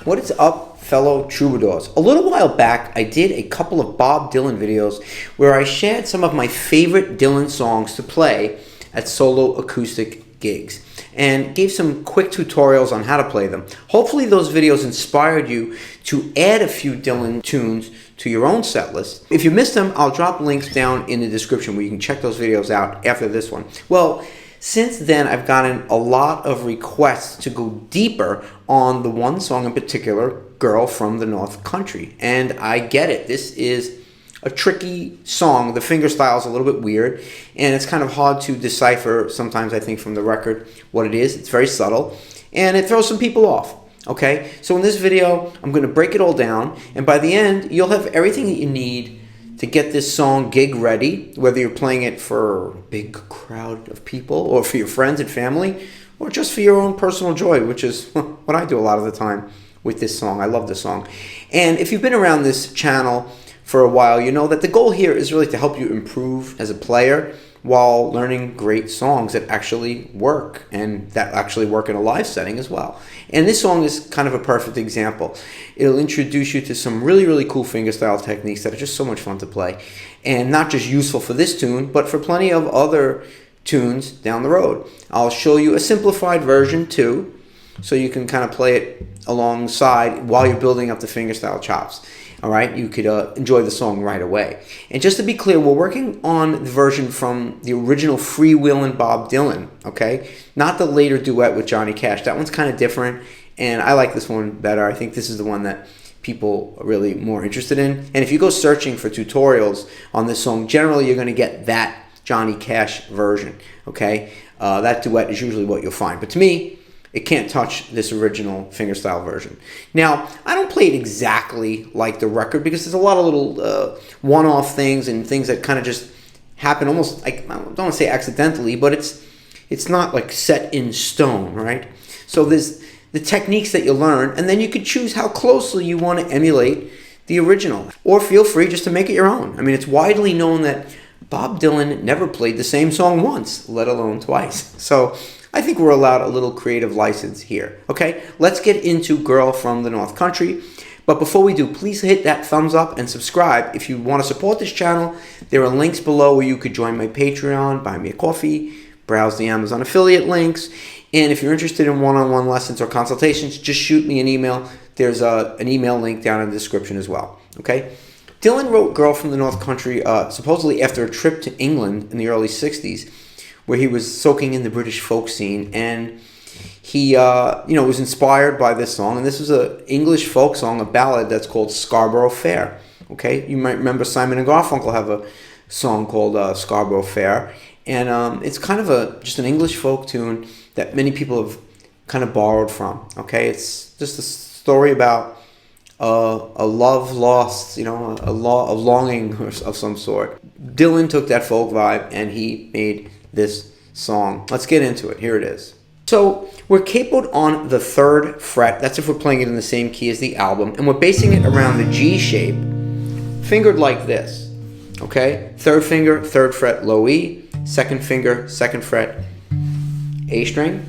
What is up, fellow troubadours? A little while back, I did a couple of Bob Dylan videos where I shared some of my favorite Dylan songs to play at solo acoustic gigs and gave some quick tutorials on how to play them. Hopefully those videos inspired you to add a few Dylan tunes to your own set list. If you missed them, I'll drop links down in the description where you can check those videos out after this one. Well, since then, I've gotten a lot of requests to go deeper on the one song in particular, Girl from the North Country. And I get it. This is a tricky song. The fingerstyle is a little bit weird, and it's kind of hard to decipher sometimes, I think, from the record what it is. It's very subtle, and it throws some people off. Okay? So in this video, I'm going to break it all down, and by the end, you'll have everything that you need to get this song gig ready, whether you're playing it for a big crowd of people or for your friends and family or just for your own personal joy, which is what I do a lot of the time with this song. I love this song. And if you've been around this channel for a while, you know that the goal here is really to help you improve as a player while learning great songs that actually work and that actually work in a live setting as well. And this song is kind of a perfect example. It'll introduce you to some really, really cool fingerstyle techniques that are just so much fun to play. And not just useful for this tune, but for plenty of other tunes down the road. I'll show you a simplified version too, so you can kind of play it alongside while you're building up the fingerstyle chops. All right, you could enjoy the song right away. And just to be clear, we're working on the version from the original Freewheelin Bob Dylan, okay? Not the later duet with Johnny Cash. That one's kind of different, and I like this one better. I think this is the one that people are really more interested in. And if you go searching for tutorials on this song, generally you're going to get that Johnny Cash version, okay? That duet is usually what you'll find. But to me, it can't touch this original fingerstyle version. Now, I don't play it exactly like the record because there's a lot of little one-off things and things that kind of just happen almost like, I don't want to say accidentally, but it's not like set in stone, right? So there's the techniques that you learn, and then you could choose how closely you want to emulate the original. Or feel free just to make it your own. I mean, it's widely known that Bob Dylan never played the same song once, let alone twice. So I think we're allowed a little creative license here. Okay, let's get into Girl from the North Country. But before we do, please hit that thumbs up and subscribe. If you want to support this channel, there are links below where you could join my Patreon, buy me a coffee, browse the Amazon affiliate links. And if you're interested in one-on-one lessons or consultations, just shoot me an email. There's an email link down in the description as well. Okay. Dylan wrote Girl from the North Country supposedly after a trip to England in the early 60s, where he was soaking in the British folk scene, and he was inspired by this song. And this is an English folk song, a ballad that's called Scarborough Fair. Okay, you might remember Simon and Garfunkel have a song called Scarborough Fair, and it's kind of just an English folk tune that many people have kind of borrowed from. Okay, it's just a story about a love lost, a longing of some sort. Dylan took that folk vibe and he made this song. Let's get into it. Here it is. So we're capoed on the 3rd fret. That's if we're playing it in the same key as the album. And we're basing it around the G shape, fingered like this. Okay? 3rd finger, 3rd fret, low E. 2nd finger, 2nd fret, A string.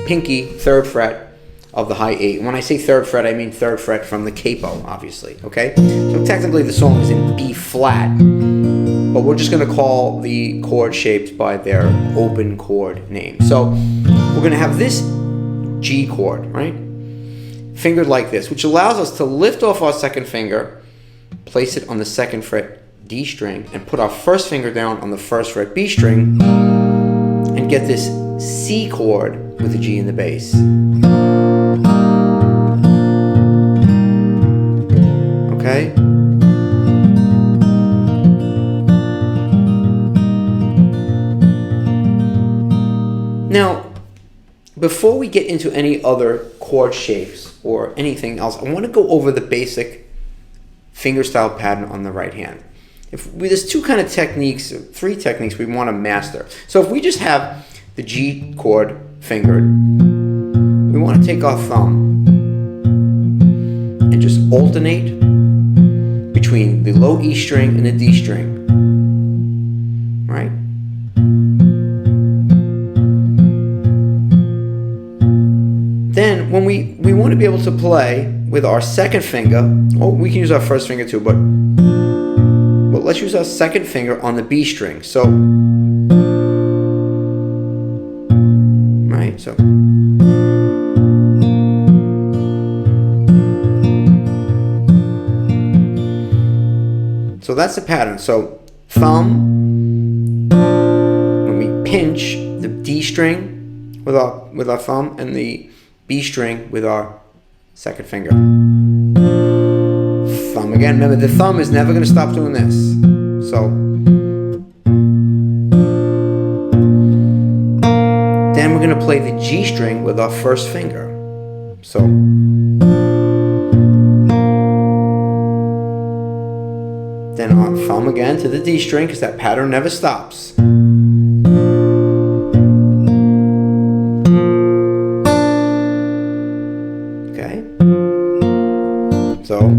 Pinky, 3rd fret of the high E. When I say 3rd fret, I mean 3rd fret from the capo, obviously. Okay? So technically the song is in B flat. But we're just going to call the chord shapes by their open chord name. So we're going to have this G chord, right? Fingered like this, which allows us to lift off our 2nd finger, place it on the 2nd fret D string, and put our 1st finger down on the 1st fret B string, and get this C chord with a G in the bass. Okay? Now, before we get into any other chord shapes or anything else, I want to go over the basic fingerstyle pattern on the right hand. There's 2 kind of techniques, 3 techniques we want to master. So if we just have the G chord fingered, we want to take our thumb and just alternate between the low E string and the D string, right? Then when we want to be able to play with our second finger. Oh, we can use our first finger too, but let's use our second finger on the B string. So, right, so. So that's the pattern. So thumb, when we pinch the D string with our thumb, and the B string with our second finger. Thumb again. Remember, the thumb is never going to stop doing this. So then we're going to play the G string with our first finger. So then our thumb again to the D string, because that pattern never stops. Okay? So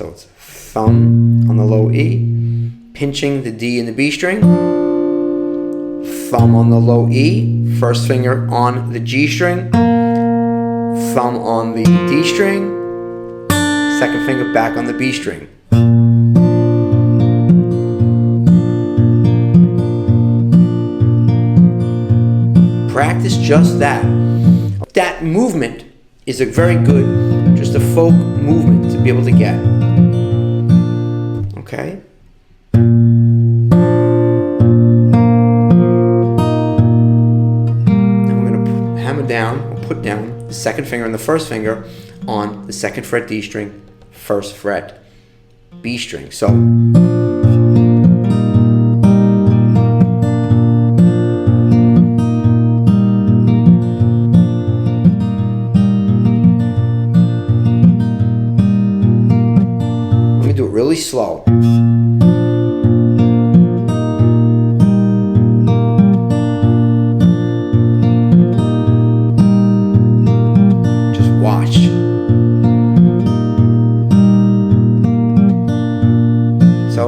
it's thumb on the low E, pinching the D and the B string, thumb on the low E, first finger on the G string, thumb on the D string, second finger back on the B string. Practice just that. That movement is a very good, just a folk movement to be able to get. Okay? Now we're going to hammer down, or put down, the second finger and the first finger on the second fret D string, first fret B string. So let me do it really slow.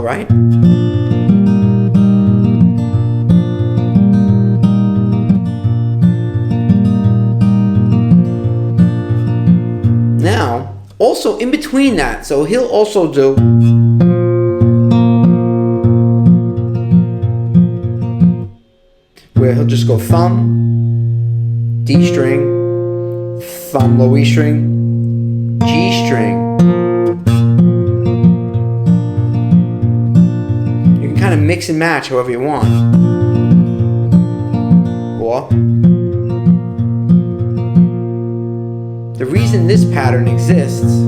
Right? Now, also in between that, so he'll also do where he'll just go thumb, D string, thumb, low E string, G string. Kind of mix and match however you want. Or the reason this pattern exists,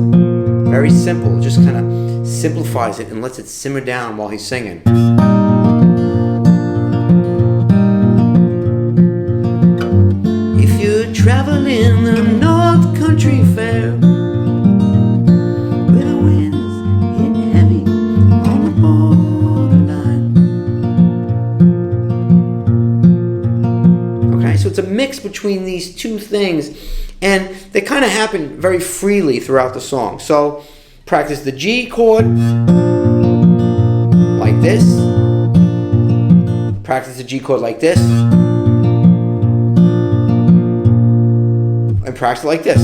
very simple, it just kind of simplifies it and lets it simmer down while he's singing. If you're traveling the North Country Fair, where the winds hit heavy on the borderline. Okay, so it's a mix between these two things, and they kind of happen very freely throughout the song. So practice the G chord like this. Practice the G chord like this. And practice it like this.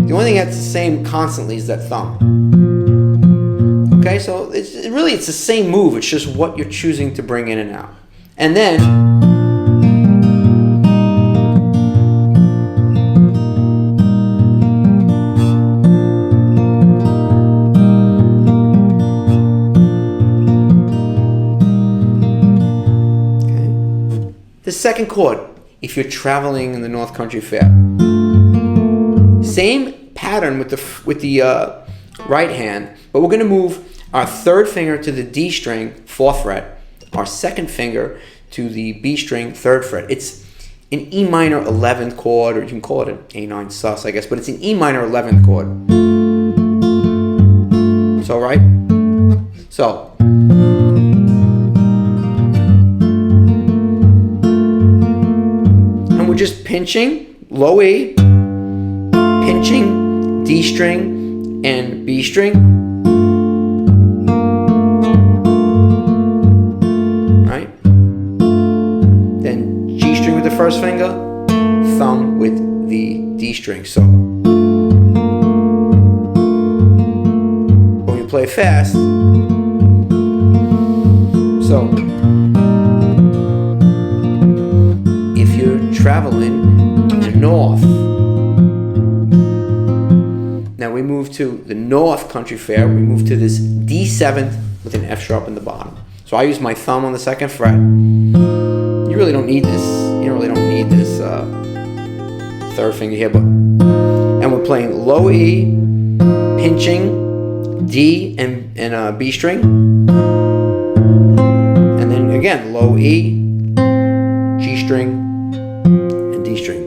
The only thing that's the same constantly is that thumb. Okay, so it's the same move. It's just what you're choosing to bring in and out. And then the second chord, if you're traveling in the North Country Fair. Same pattern with the right hand, but we're going to move our third finger to the D string, 4th fret, our second finger to the B string, 3rd fret. It's an E minor 11th chord, or you can call it an A9 sus, I guess, but it's an E minor 11th chord. So, right? So, just pinching low E, pinching D string and B string, right? first finger, thumb with the D string. So when you play fast, so if you're traveling to north, now we move to the North Country Fair. We move to this D7th with an F sharp in the bottom. So I use my thumb on the 2nd fret. You really don't need this. You really don't need this 3rd finger here, but and we're playing low E, pinching D and B string, and then again low E, G string, and D string.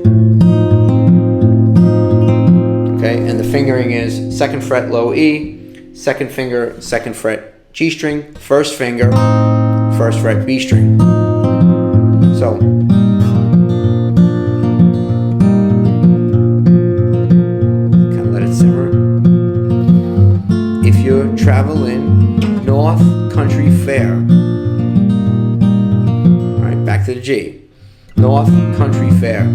Okay, and the fingering is 2nd fret low E, 2nd finger 2nd fret G string, 1st finger 1st fret B string. So kind of let it simmer. If you're traveling North Country Fair, all right, back to the G. North Country Fair,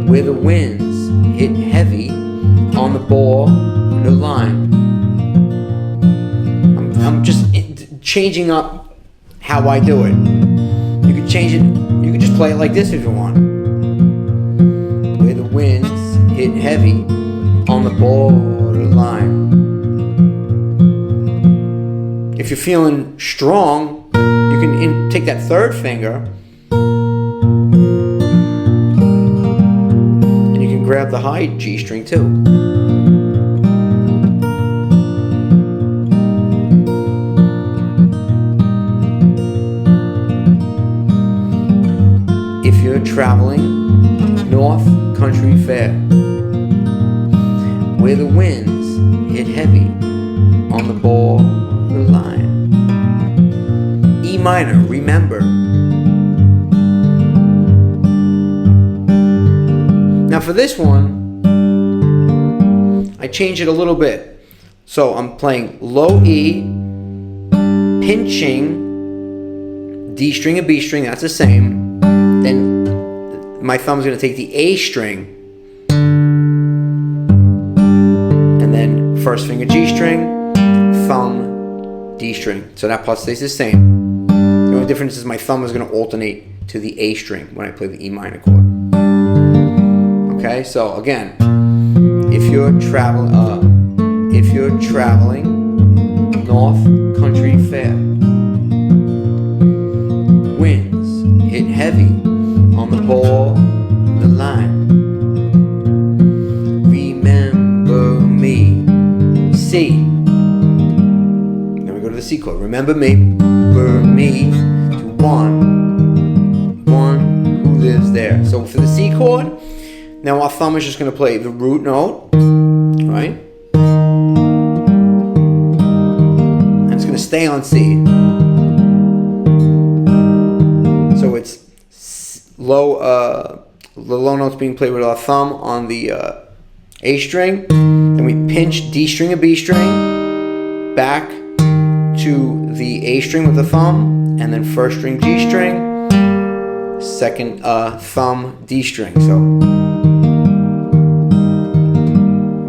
where the winds hit heavy on the ball and the line. I'm just changing up how I do it. You could change it, you could just play it like this if you want. Where the winds hit heavy on the borderline. If you're feeling strong, you can take that 3rd finger and you can grab the high G string too. If you're traveling North Country Fair, where the winds hit heavy on the borderline. E minor, remember. Now for this one, I change it a little bit. So I'm playing low E, pinching D string and B string, that's the same. Then my thumb is going to take the A string, and then 1st finger G string, thumb D string. So that part stays the same. The only difference is my thumb is going to alternate to the A string when I play the E minor chord. Okay, so again, if you're traveling North Country Fair, winds hit heavy on the borderline. Remember me. C. Then we go to the C chord. Remember me. Remember me to one who lives there. So for the C chord, now our thumb is just going to play the root note, right? And it's going to stay on C. So it's low, the low notes being played with our thumb on the A string. Then we pinch D string and B string back to the A string with the thumb, and then 1st string G string, 2nd thumb D string. So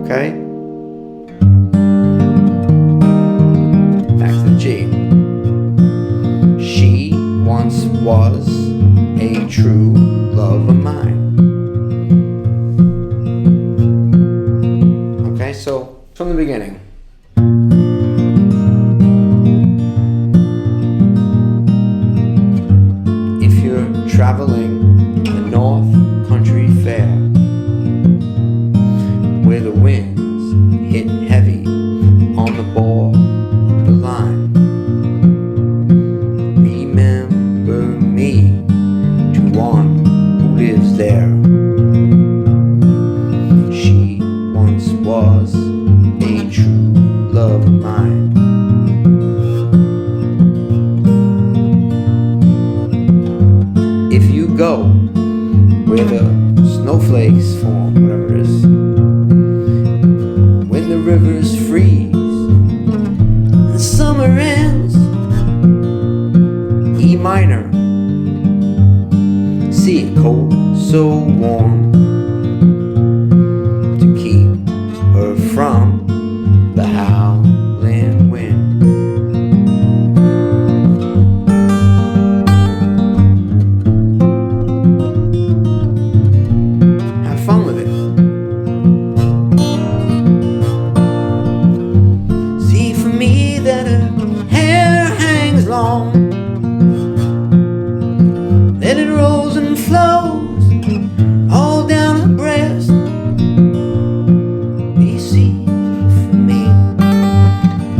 okay, back to the G. She once was a true love of mine. Okay, so from the beginning. If you're traveling the North Country Fair, where the winds hit heavy on the borderline, remember me to one who lives there. She once was a true love of mine. If you go where the snowflakes form, whatever it is, when the rivers freeze and summer ends, E minor, coat so warm to keep her from the howling wind. Have fun with it. See, for me that her hair hangs long, then it rolls and flows all down her breast. You see, for me,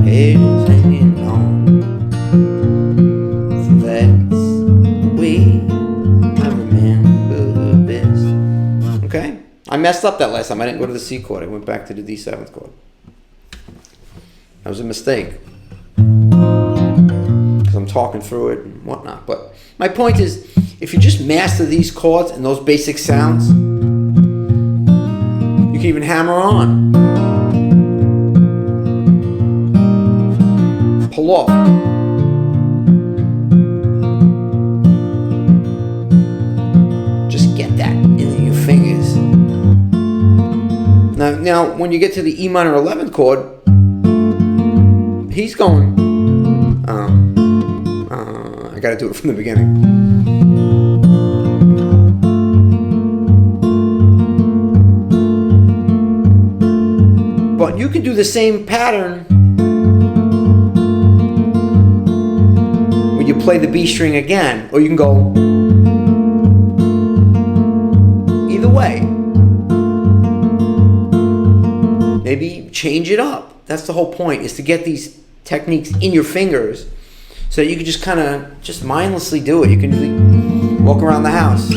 hair's hanging long, so that's the way I remember her best. Okay? I messed up that last time. I didn't go to the C chord. I went back to the D7th chord. That was a mistake, because I'm talking through it and whatnot. But my point is, if you just master these chords and those basic sounds, you can even hammer on, pull off. Just get that into your fingers. Now, when you get to the E minor 11th chord, he's going, I gotta do it from the beginning. But you can do the same pattern when you play the B string again, or you can go either way. Maybe change it up. That's the whole point, is to get these techniques in your fingers so that you can just kind of just mindlessly do it. You can really walk around the house,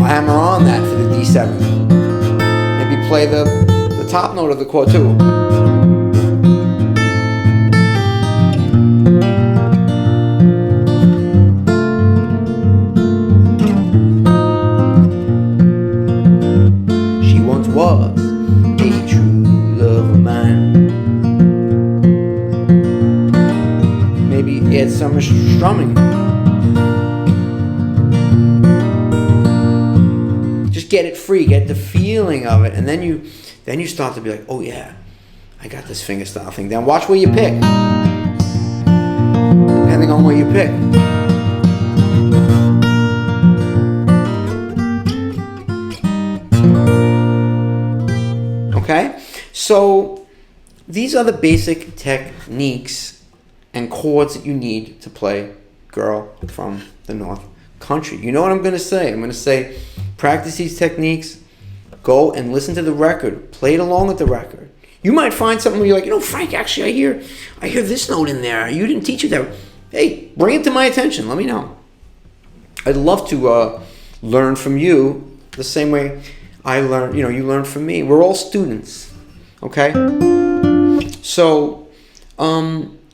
hammer on that for the D7. Maybe play the top note of the chord too. She once was a true love of mine. Maybe add some strumming. Just get it free, get the feeling of it, and then you start to be like, oh yeah, I got this fingerstyle thing down. Watch where you pick, depending on where you pick. Okay, so these are the basic techniques and chords that you need to play Girl from the North Country. You know what I'm going to say? I'm going to say, practice these techniques, go and listen to the record, play it along with the record. You might find something where you're like, Frank, actually I hear this note in there. You didn't teach it that. Hey, bring it to my attention. Let me know. I'd love to learn from you the same way I learned, you learn from me. We're all students, okay? So,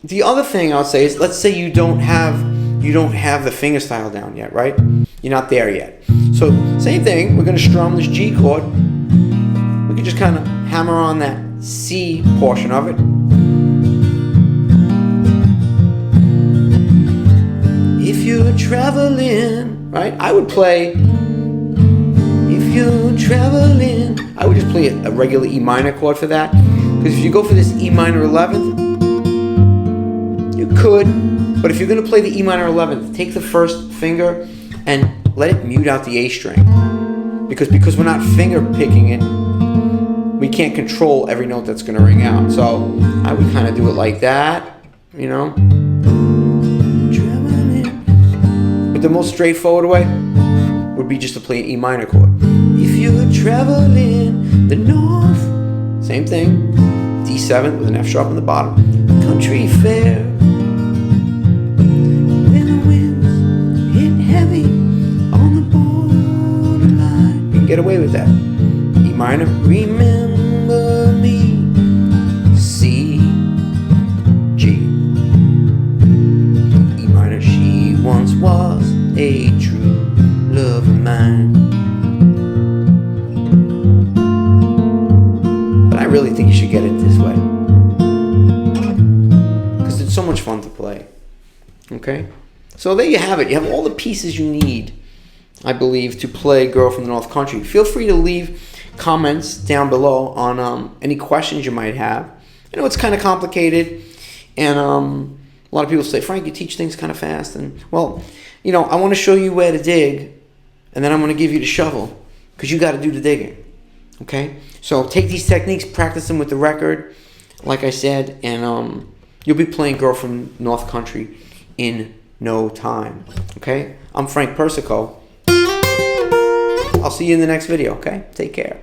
the other thing I'll say is, let's say you don't have the fingerstyle down yet, right? You're not there yet. So, same thing, we're gonna strum this G chord. We can just kind of hammer on that C portion of it. If you're traveling, right? I would play, if you're traveling, I would just play a regular E minor chord for that. Because if you go for this E minor 11th, you could, but if you're going to play the E minor 11th, take the first finger and let it mute out the A string. Because we're not finger picking it, we can't control every note that's going to ring out. So I would kind of do it like that, But the most straightforward way would be just to play an E minor chord. If you're traveling the north, same thing, D7 with an F sharp on the bottom, country fair. When the winds hit heavy on the borderline, you can get away with that. E minor, remember me, C, G. E minor, she once was a true love of mine. But I really think you should get it this way, because it's so much fun to play. Okay? So there you have it. You have all the pieces you need, I believe, to play Girl from the North Country. Feel free to leave comments down below on any questions you might have. I know it's kind of complicated, and a lot of people say, Frank, you teach things kind of fast. And, well, you know, I want to show you where to dig, and then I'm going to give you the shovel, because you got to do the digging. Okay? So take these techniques, practice them with the record, like I said, and you'll be playing Girl from North Country in no time. Okay? I'm Frank Persico. I'll see you in the next video, okay? Take care.